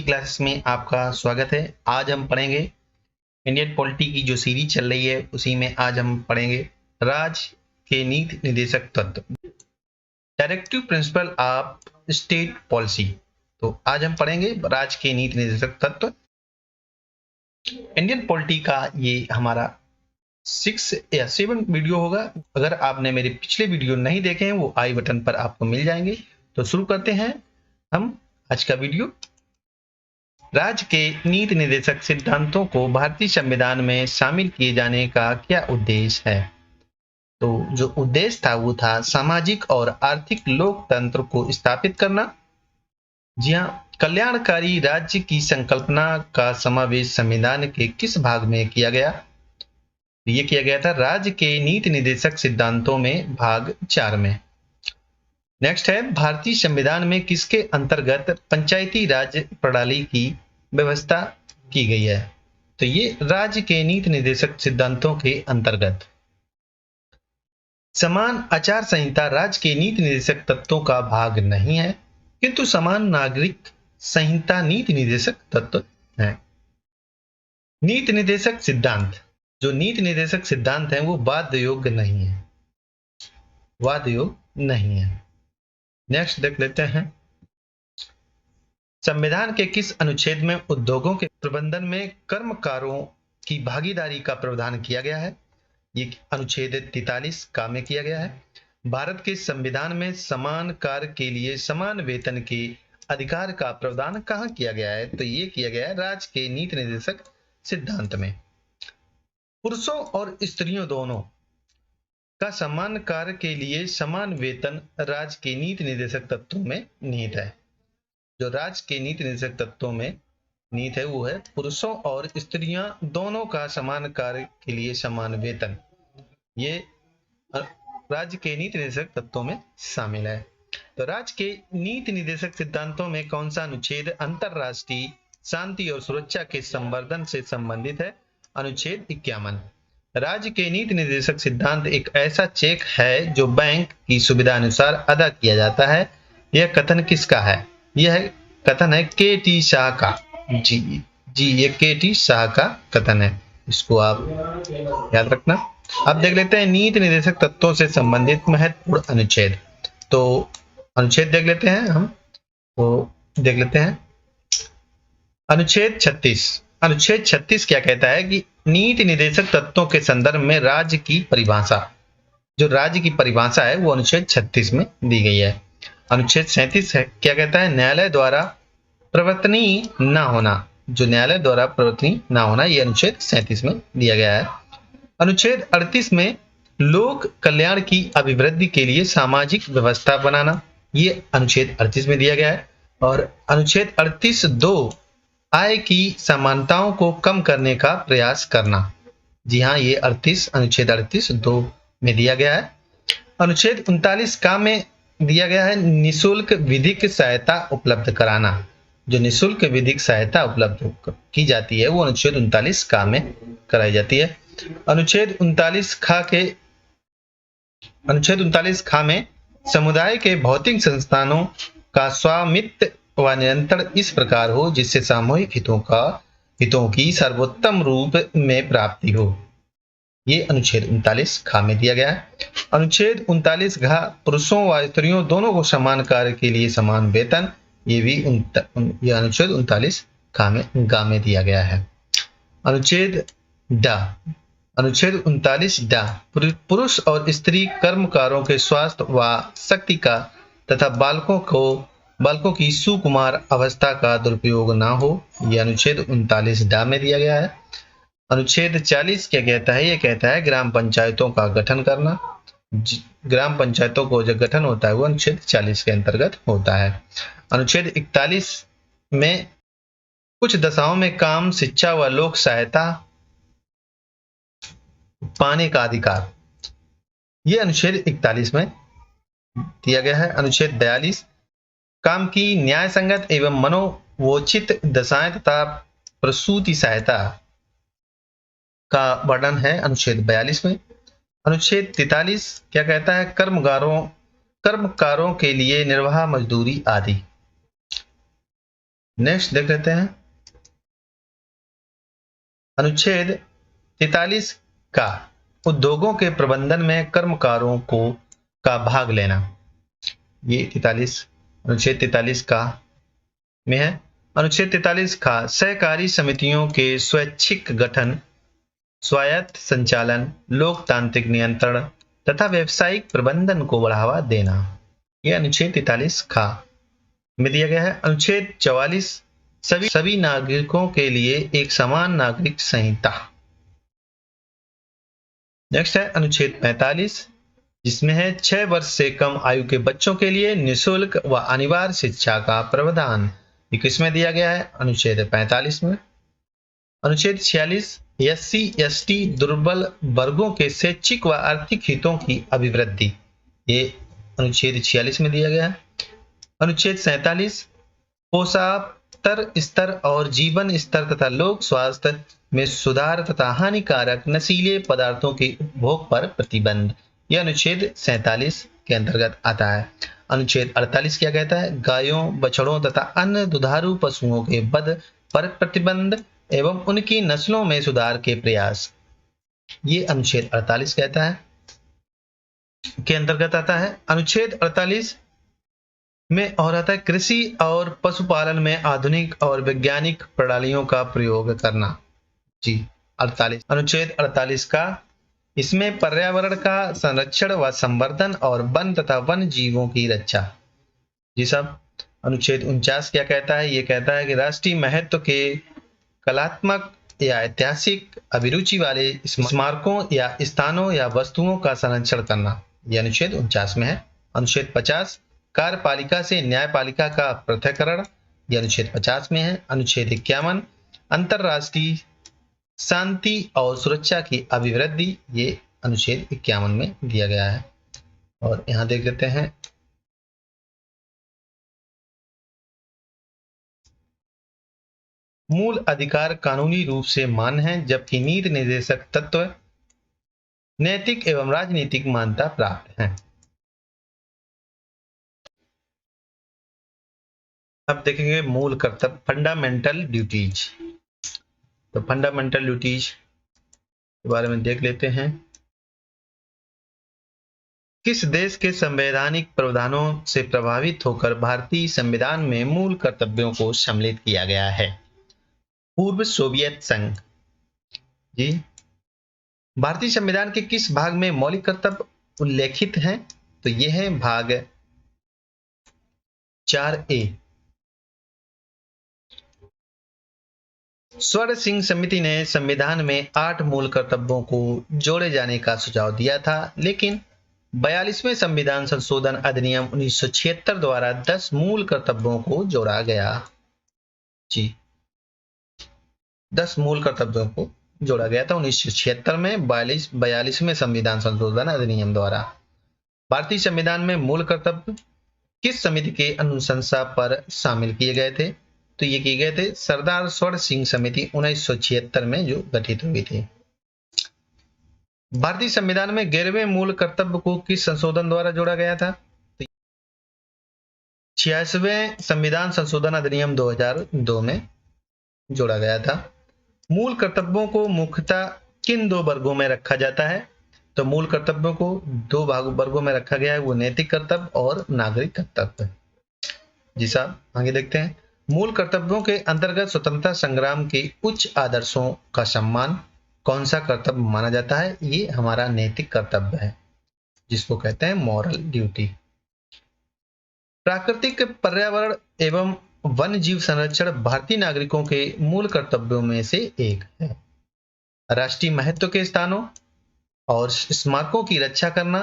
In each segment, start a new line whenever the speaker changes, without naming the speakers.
Classes में आपका स्वागत है। आज हम पढ़ेंगे इंडियन पॉलिटी की जो सीरीज चल रही है उसी में आज हम पढ़ेंगे राज्य के नीति निर्देशक तत्व, directive principle of state policy. तो आज हम पढ़ेंगे राज्य के नीति निर्देशक तत्व। इंडियन पॉलिटी का ये हमारा 6 या 7 वीडियो होगा। अगर आपने मेरे पिछले वीडियो नहीं देखे हैं वो आई बटन पर आपको मिल जाएंगे। तो शुरू करते हैं हम आज का वीडियो। राज्य के नीति निर्देशक सिद्धांतों को भारतीय संविधान में शामिल किए जाने का क्या उद्देश्य है? तो जो उद्देश्य था वो था सामाजिक और आर्थिक लोकतंत्र को स्थापित करना। जी हाँ, कल्याणकारी राज्य की संकल्पना का समावेश संविधान के किस भाग में किया गया? ये किया गया था राज्य के नीति निर्देशक सिद्धांतों में भाग 4 में। नेक्स्ट है भारतीय संविधान में किसके अंतर्गत पंचायती राज प्रणाली की व्यवस्था की गई है? तो ये राज्य के नीति निर्देशक सिद्धांतों के अंतर्गत। समान आचार संहिता राज्य के नीति निर्देशक तत्वों का भाग नहीं है, किंतु समान नागरिक संहिता नीति निर्देशक तत्व है। नीति निर्देशक सिद्धांत, जो नीति निर्देशक सिद्धांत है वो वाद योग्य नहीं है, वाद योग्य नहीं है। नेक्स्ट देख लेते हैं, संविधान के किस अनुच्छेद में उद्योगों के प्रबंधन में कर्मकारों की भागीदारी का प्रावधान किया गया है? ये अनुच्छेद 43 का में किया गया है। भारत के संविधान में समान कार्य के लिए समान वेतन के अधिकार का प्रावधान कहाँ किया गया है? तो ये किया गया है राज्य के नीति निर्देशक सिद्धांत में। पुरुषों और स्त्रियों दोनों का समान कार्य के लिए समान वेतन राज्य के नीति निर्देशक तत्वों में निहित है। जो राज्य के नीति निर्देशक तत्वों में निहित है वो है पुरुषों और स्त्रियां दोनों का समान कार्य के लिए समान वेतन। ये राज्य के नीति निर्देशक तत्वों में शामिल है। तो राज्य के नीति निर्देशक सिद्धांतों में कौन सा अनुच्छेद अंतरराष्ट्रीय शांति और सुरक्षा के संवर्धन से संबंधित है? अनुच्छेद 51। राज्य के नीति निर्देशक सिद्धांत एक ऐसा चेक है जो बैंक की सुविधा अनुसार अदा किया जाता है। यह कथन किसका है? यह कथन है के.टी. शाह का। जी ये के.टी. शाह का कथन है, इसको आप याद रखना। अब देख लेते हैं नीति निर्देशक तत्वों से संबंधित महत्वपूर्ण अनुच्छेद। तो अनुच्छेद देख लेते हैं हम, तो देख लेते हैं अनुच्छेद 36। अनुच्छेद 36 क्या कहता है कि नीति निर्देशक तत्वों के संदर्भ में राज्य की परिभाषा, जो राज्य की परिभाषा है वो अनुच्छेद 36 में दी गई है। अनुच्छेद 37 है क्या कहता है? न्यायालय द्वारा प्रवर्तनीय न होना। जो न्यायालय द्वारा प्रवर्तनीय न होना ये अनुच्छेद 37 में दिया गया है। अनुच्छेद 38 में लोक कल्याण की अभिवृद्धि के लिए सामाजिक व्यवस्था बनाना, ये अनुच्छेद 38 में दिया गया है। और अनुच्छेद 38(2) आय की समानताओं को कम करने का प्रयास करना। जी हाँ, ये अनुच्छेद 38(2) में दिया गया है। अनुच्छेद 39 का में दिया गया है निशुल्क विधिक सहायता उपलब्ध कराना। जो निशुल्क विधिक सहायता उपलब्ध की जाती है वो अनुच्छेद 39 का में कराई जाती है। अनुच्छेद 39 खा में समुदाय के भौतिक संस्थानों का स्वामित्व व नियंत्रण इस प्रकार हो जिससे सामूहिक हितों की सर्वोत्तम रूप में प्राप्ति हो। ये अनुच्छेद 39 खा में दिया गया है। अनुच्छेद 39 घ पुरुषों व स्त्रियों दोनों को समान कार्य के लिए समान वेतन, ये भी ये अनुच्छेद 39 गा में दिया गया है। अनुच्छेद 39 पुरुष और स्त्री कर्मकारों के स्वास्थ्य व शक्ति का तथा बालकों की सुकुमार अवस्था का दुरुपयोग न हो, यह अनुच्छेद 39 में दिया गया है। अनुच्छेद 40 क्या कहता है? ये कहता है ग्राम पंचायतों का गठन करना। ग्राम पंचायतों को जो गठन होता है वो अनुच्छेद 40 के अंतर्गत होता है। अनुच्छेद 41 में कुछ दशाओं में काम, शिक्षा व लोक सहायता पाने का अधिकार, ये अनुच्छेद 41 में दिया गया है। अनुच्छेद 42 काम की न्याय संगत एवं मनोवोचित दशाएं तथा प्रसूति सहायता का वर्णन है अनुच्छेद 42 में। अनुच्छेद 43 क्या कहता है? कर्मकारों के लिए निर्वाह मजदूरी आदि। नेक्स्ट देख लेते हैं अनुच्छेद 43 का उद्योगों के प्रबंधन में कर्मकारों को का भाग लेना। ये 43 अनुच्छेद 43 का में है। अनुच्छेद 43 का सहकारी समितियों के स्वैच्छिक गठन, स्वायत्त संचालन, लोकतांत्रिक नियंत्रण तथा व्यावसायिक प्रबंधन को बढ़ावा देना। यह अनुच्छेद 43 का में दिया गया है। अनुच्छेद 44 सभी नागरिकों के लिए एक समान नागरिक संहिता। नेक्स्ट है अनुच्छेद 45 जिसमें है 6 वर्ष से कम आयु के बच्चों के लिए निःशुल्क व अनिवार्य शिक्षा का प्रावधान। ये किसमें दिया गया है? अनुच्छेद 45 में। अनुच्छेद 46 एससी एसटी दुर्बल वर्गों के शैक्षिक व आर्थिक हितों की अभिवृद्धि। ये अनुच्छेद 46 में दिया गया है। अनुच्छेद 47 पोषाहार स्तर और जीवन स्तर तथा लोक स्वास्थ्य में सुधार तथा हानिकारक नशीले पदार्थों के उपभोग पर प्रतिबंध। यह अनुच्छेद 47 के अंतर्गत आता है। अनुच्छेद 48 क्या कहता है? गायों, बछड़ों तथा अन्य दुधारू पशुओं के वध पर प्रतिबंध एवं उनकी नस्लों में सुधार के प्रयास। ये अनुच्छेद 48 कहता है के अंतर्गत आता है। अनुच्छेद 48 में और आता है कृषि और पशुपालन में आधुनिक और वैज्ञानिक प्रणालियों का प्रयोग करना। जी 48 अनुच्छेद 48 का इसमें पर्यावरण का संरक्षण व संवर्धन और वन तथा वन जीवों की रक्षा। जी साहब। अनुच्छेद 49 क्या कहता है? ये कहता है कि राष्ट्रीय महत्व के कलात्मक या ऐतिहासिक अभिरुचि वाले स्मारकों या स्थानों या वस्तुओं का संरक्षण करना। यह अनुच्छेद 49 में है। अनुच्छेद 50 कार्यपालिका से न्यायपालिका का पृथक्करण। यह अनुच्छेद 50 में है। अनुच्छेद 51 अंतरराष्ट्रीय शांति और सुरक्षा की अभिवृद्धि। ये अनुच्छेद 51 में दिया गया है। और यहां देख लेते हैं मूल अधिकार कानूनी रूप से मान्य हैं जबकि नीति निर्देशक तत्व नैतिक एवं राजनीतिक मान्यता प्राप्त हैं। अब देखेंगे मूल कर्तव्य फंडामेंटल ड्यूटीज। तो फंडामेंटल ड्यूटीज के बारे में देख लेते हैं। किस देश के संवैधानिक प्रावधानों से प्रभावित होकर भारतीय संविधान में मूल कर्तव्यों को सम्मिलित किया गया है? पूर्व सोवियत संघ। जी। भारतीय संविधान के किस भाग में मौलिक कर्तव्य उल्लेखित हैं? तो यह है भाग 4A। स्वर्ण सिंह समिति ने संविधान में 8 मूल कर्तव्यों को जोड़े जाने का सुझाव दिया था, लेकिन 42वें संविधान संशोधन अधिनियम 1976 द्वारा 10 मूल कर्तव्यों को जोड़ा गया। जी 10 मूल कर्तव्यों को जोड़ा गया था 1976 में 42वें संविधान संशोधन अधिनियम द्वारा। भारतीय संविधान में मूल कर्तव्य किस समिति के अनुशंसा पर शामिल किए गए थे? तो ये किए गए थे सरदार स्वर्ण सिंह समिति 1976 में जो गठित हुई थी। भारतीय संविधान में 11वें मूल कर्तव्य को किस संशोधन द्वारा जोड़ा गया था? तो 86वें संविधान संशोधन अधिनियम 2002 में जोड़ा गया था। मूल कर्तव्यों को मुख्यतः किन 2 वर्गों में रखा जाता है? तो मूल कर्तव्यों को 2 वर्गों में रखा गया है, वो नैतिक कर्तव्य और नागरिक कर्तव्य। जी साहब आगे देखते हैं। मूल कर्तव्यों के अंतर्गत स्वतंत्रता संग्राम के उच्च आदर्शों का सम्मान कौन सा कर्तव्य माना जाता है? ये हमारा नैतिक कर्तव्य है जिसको कहते हैं मॉरल ड्यूटी। प्राकृतिक पर्यावरण एवं वन जीव संरक्षण भारतीय नागरिकों के मूल कर्तव्यों में से एक है। राष्ट्रीय महत्व के स्थानों और स्मारकों की रक्षा करना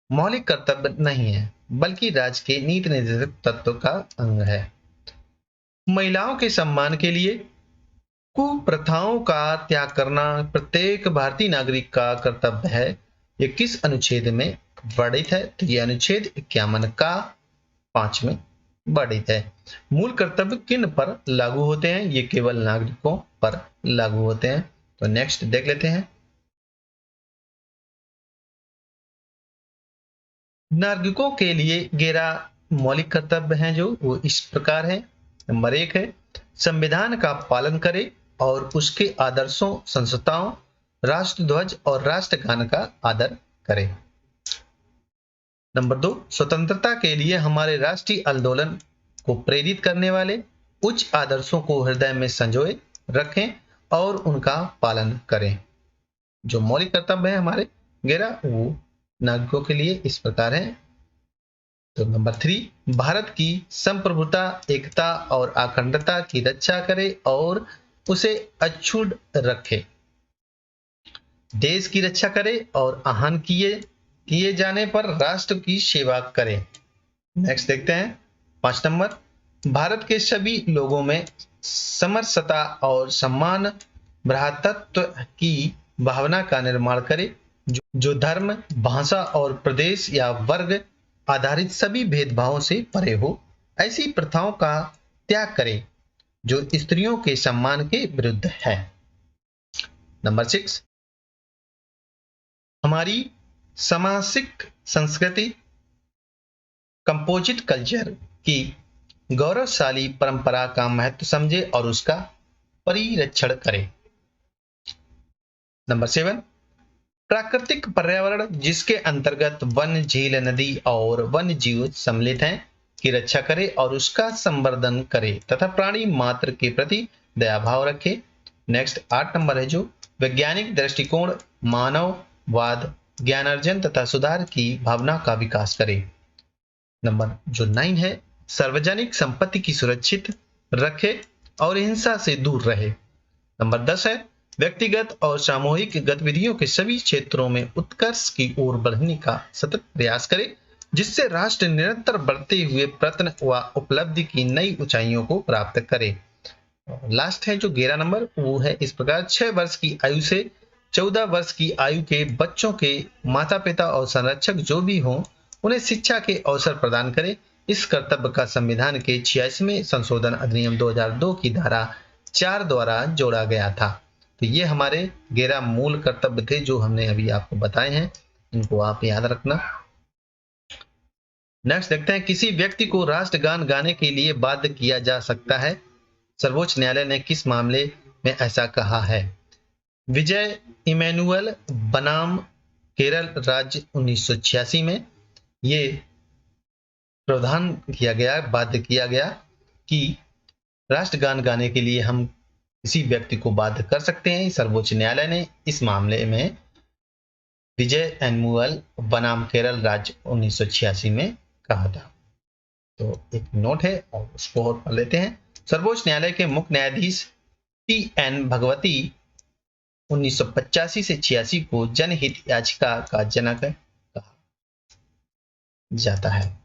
मौलिक कर्तव्य नहीं है बल्कि राज्य के नीति निर्देशक तत्व का अंग है। महिलाओं के सम्मान के लिए कुप्रथाओं का त्याग करना प्रत्येक भारतीय नागरिक का कर्तव्य है। ये किस अनुच्छेद में वर्णित है? तो ये अनुच्छेद 51 का 5 में वर्णित है। मूल कर्तव्य किन पर लागू होते हैं? ये केवल नागरिकों पर लागू होते हैं। तो नेक्स्ट देख लेते हैं। नागरिकों के लिए 11 मौलिक कर्तव्य हैं जो वो इस प्रकार है। नंबर 1 है संविधान का पालन करे और उसके आदर्शों, संस्थाओं, राष्ट्रध्वज और राष्ट्रगान का आदर करे। नंबर 2 स्वतंत्रता के लिए हमारे राष्ट्रीय आंदोलन को प्रेरित करने वाले उच्च आदर्शों को हृदय में संजोए रखें और उनका पालन करें। जो मौलिक कर्तव्य है हमारे 11 वो नागरिकों के लिए इस प्रकार है। तो नंबर 3 भारत की संप्रभुता, एकता और अखंडता की रक्षा करे और उसे अक्षुण्ण रखे। देश की रक्षा करे और आहन किए जाने पर राष्ट्र की सेवा करे। नेक्स्ट देखते हैं 5 नंबर भारत के सभी लोगों में समरसता और सम्मान भ्रातृत्व की भावना का निर्माण करे, जो धर्म, भाषा और प्रदेश या वर्ग आधारित सभी भेदभावों से परे हो। ऐसी प्रथाओं का त्याग करे जो स्त्रियों के सम्मान के विरुद्ध है। नंबर 6 हमारी सामाजिक संस्कृति, कंपोजिट कल्चर की गौरवशाली परंपरा का महत्व समझे और उसका परिरक्षण करे। नंबर 7 प्राकृतिक पर्यावरण जिसके अंतर्गत वन, झील, नदी और वन्य जीव सम्मिलित हैं की रक्षा करे और उसका संवर्धन करे तथा प्राणी मात्र के प्रति दयाभाव रखे। नेक्स्ट 8 नंबर है जो वैज्ञानिक दृष्टिकोण, मानववाद, ज्ञानार्जन तथा सुधार की भावना का विकास करे। नंबर जो 9 है सार्वजनिक संपत्ति की सुरक्षित रखे और हिंसा से दूर रहे। नंबर 10 है व्यक्तिगत और सामूहिक गतिविधियों के सभी क्षेत्रों में उत्कर्ष की ओर बढ़ने का सतत प्रयास करे, जिससे राष्ट्र निरंतर बढ़ते हुए प्रयत्न व उपलब्धि की नई ऊंचाइयों को प्राप्त करे। लास्ट है जो 11 नंबर वो है इस प्रकार 6 वर्ष की आयु से 14 वर्ष की आयु के बच्चों के माता पिता और संरक्षक जो भी हों उन्हें शिक्षा के अवसर प्रदान करे। इस कर्तव्य का संविधान के 86वें संशोधन अधिनियम 2002 की धारा 4 द्वारा जोड़ा गया था। तो ये हमारे 11 मूल कर्तव्य थे जो हमने अभी आपको बताए हैं, इनको आप याद रखना। नेक्स्ट देखते हैं किसी व्यक्ति को राष्ट्रगान गाने के लिए बाध्य किया जा सकता है। सर्वोच्च न्यायालय ने किस मामले में ऐसा कहा है? विजय इमैनुअल बनाम केरल राज्य 1986 में ये प्रावधान किया गया, बाध्य किया गया कि राष्ट्रगान गाने के लिए हम किसी व्यक्ति को बाध्य कर सकते हैं। सर्वोच्च न्यायालय ने इस मामले में विजय एनुअल बनाम केरल राज्य 1986 में कहा था। तो एक नोट है और उसको और पढ़ लेते हैं। सर्वोच्च न्यायालय के मुख्य न्यायाधीश टी.एन. भगवती 1985 से 86 को जनहित याचिका का जनक कहा जाता है।